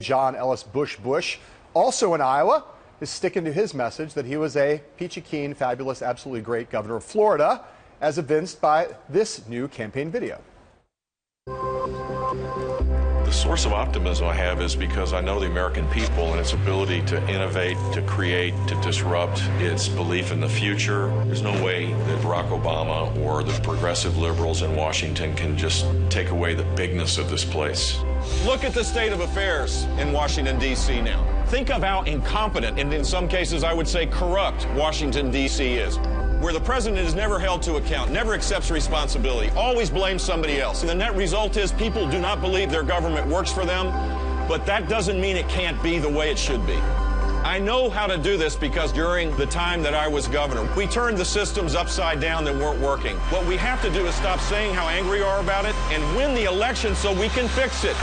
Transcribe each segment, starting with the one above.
John Ellis Bush, also in Iowa, is sticking to his message that he was a peachy keen, fabulous, absolutely great governor of Florida, as evinced by this new campaign video. The source of optimism I have is because I know the American people and its ability to innovate, to create, to disrupt, its belief in the future. There's no way that Barack Obama or the progressive liberals in Washington can just take away the bigness of this place. Look at the state of affairs in Washington, D.C. now. Think of how incompetent, and in some cases I would say corrupt, Washington, D.C. is, where the president is never held to account, never accepts responsibility, always blames somebody else. And the net result is people do not believe their government works for them, but that doesn't mean it can't be the way it should be. I know how to do this because during the time that I was governor, we turned the systems upside down that weren't working. What we have to do is stop saying how angry we are about it and win the election so we can fix it.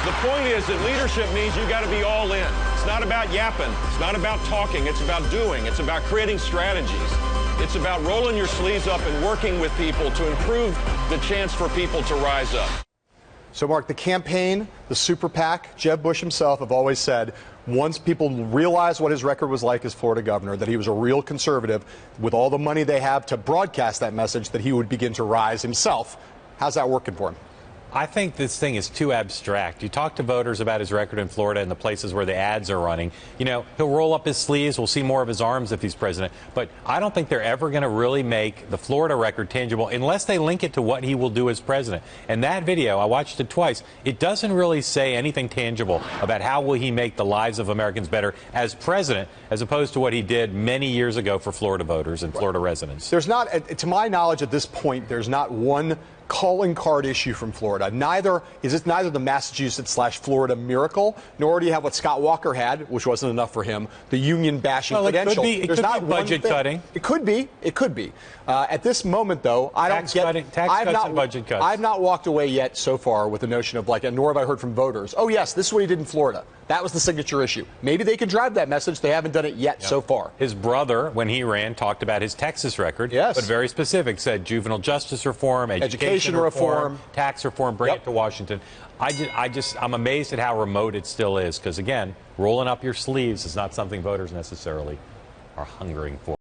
The point is that leadership means you got to be all in. It's not about yapping. It's not about talking. It's about doing. It's about creating strategies. It's about rolling your sleeves up and working with people to improve the chance for people to rise up. So, Mark, the campaign, the super PAC, Jeb Bush himself have always said once people realize what his record was like as Florida governor, that he was a real conservative, with all the money they have to broadcast that message, that he would begin to rise himself. How's that working for him? I think this thing is too abstract. You talk to voters about his record in Florida and the places where the ads are running. You know, he'll roll up his sleeves. We'll see more of his arms if he's president. But I don't think they're ever going to really make the Florida record tangible unless they link it to what he will do as president. And that video, I watched it twice, it doesn't really say anything tangible about how will he make the lives of Americans better as president, as opposed to what he did many years ago for Florida voters and Florida residents. There's not, to my knowledge at this point, there's not one calling card issue from Florida. Neither the Massachusetts/Florida miracle, nor do you have what Scott Walker had, which wasn't enough for him, the union bashing credential. It could be budget cutting. It could be. It could be. At this moment, though, I don't get tax cuts and budget cuts. I've not walked away yet so far with the notion of nor have I heard from voters. Oh yes, this is what he did in Florida. That was the signature issue. Maybe they could drive that message. They haven't done it yet so far. His brother, when he ran, talked about his Texas record, but very specific, said juvenile justice reform, education reform, tax reform, bring it to Washington. I'm amazed at how remote it still is because, again, rolling up your sleeves is not something voters necessarily are hungering for.